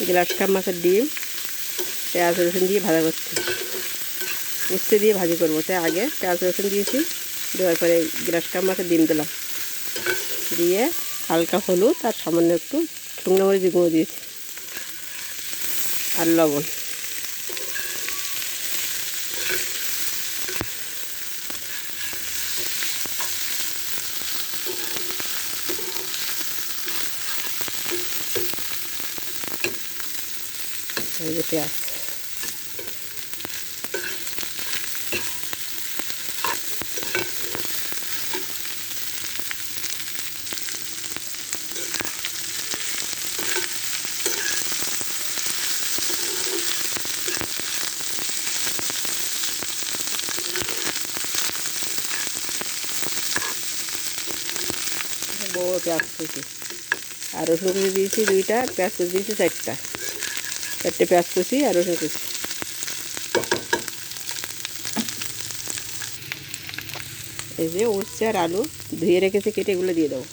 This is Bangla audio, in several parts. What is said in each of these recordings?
গ্লাস কাপ মাছের ডিম পেঁয়াজ রসুন দিয়ে ভাজা করছি, উচ্ছে দিয়ে ভাজি করবো, তাই আগে পেঁয়াজ রসুন দিয়েছি, দেওয়ার পরে গ্লাস কাপ মাছের ডিম দিলাম, দিয়ে হালকা হলুদ আর সামান্য একটু শুকনো মরিচ গুঁড়ো দিয়েছি আর লবণ। এই যে পেঁয়াজ, বড় পেঁয়াজ কুচি আর রসুন কুচি দিয়েছি 2টা, পেঁয়াজ কুচি দিয়েছি 4টে পেঁয়াজ কুচি আর রসুন কুচি। এই যে উচ্ছে আর আলু ধুয়ে রেখেছে কেটে, এগুলো দিয়ে দেবো।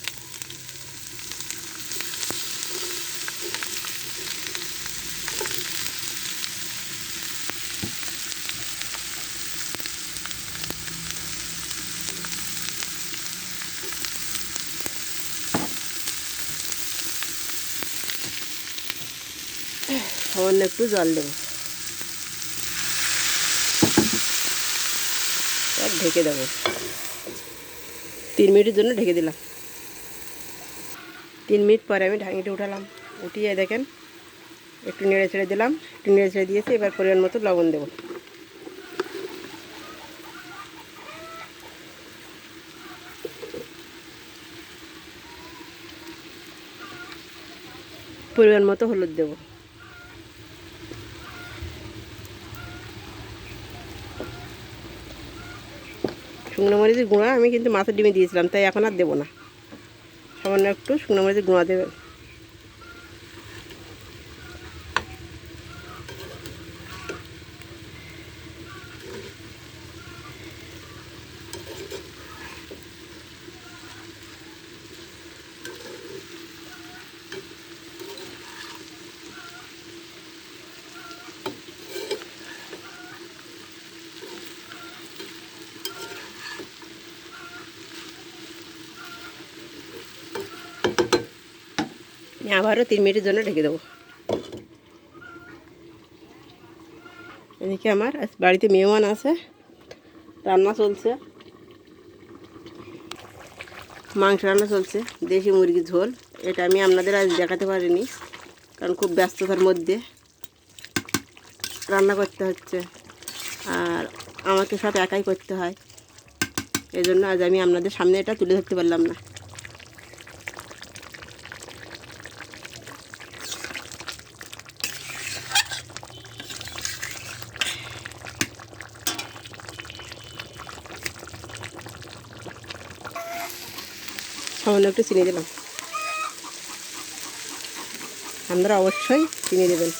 সামান্য একটু জল দেবো আর ঢেকে দেবো। 3 মিনিটের জন্য ঢেকে দিলাম। 3 মিনিট পরে আমি ঢাকনিটা উঠালাম, উঠিয়ে দেখেন একটু নেড়ে ছেড়ে দিলাম, একটু নেড়ে ছেড়ে দিয়েছি। এবার পরিমাণ মতো লবণ দেবো। পরিমাণ মতো হলুদ দেবো। শুকনো মরিচের গুঁড়া আমি কিন্তু মাছের ডিমে দিয়েছিলাম, তাই এখন আর দেবো না। সামান্য একটু শুকনো মরিচের গুঁড়া দেবেন। আবারও 3 মিনিটের জন্য ঢেকে দেবো। এদিকে আমার বাড়িতে মেহমান আছে, রান্না চলছে, মাংস রান্না চলছে, দেশি মুরগির ঝোল। এটা আমি আপনাদের আজ দেখাতে পারিনি, কারণ খুব ব্যস্ততার মধ্যে রান্না করতে হচ্ছে আর আমাকে সব একাই করতে হয়, এই জন্য আজ আমি আপনাদের সামনে এটা তুলে ধরতে পারলাম না। সামান্য একটু চিনি দিলাম, আপনারা অবশ্যই চিনি দেবেন,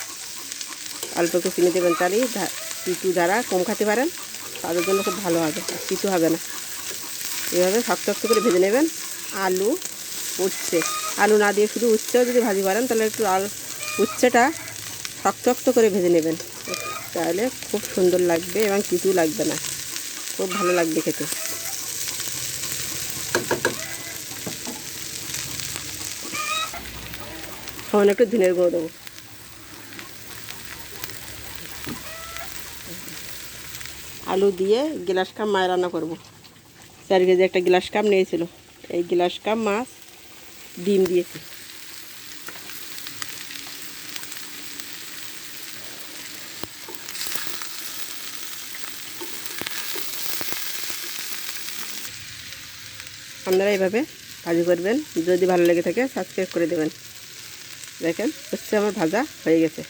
অল্প একটু চিনি দেবেন, তাহলেই কিছু যারা কম খেতে পারেন তাদের জন্য খুব ভালো হবে, কিছু হবে না। এভাবে শক্ত শক্ত করে ভেজে নেবেন। আলু উচ্ছে, আলু না দিয়ে শুধু উচ্ছেও যদি ভাজি করেন তাহলে একটু উচ্ছেটা শক্ত শক্ত করে ভেজে নেবেন, তাহলে খুব সুন্দর লাগবে এবং কিছু লাগবে না, খুব ভালো লাগবে খেতে। সামান্য একটু ধনের গুঁড়ো দেবো। আলু দিয়ে গ্লাস কাপ মাছ রান্না করবো। 4 কেজি একটা গ্লাস কাপ নিয়েছিল, এই গ্লাস কাপ মাছ ডিম দিয়েছি। আপনারা এইভাবে ভাজি করবেন, যদি ভালো লেগে থাকে সাবস্ক্রাইব করে দেবেন। দেখেন হচ্ছে আমার ভাজা হয়ে গেছে।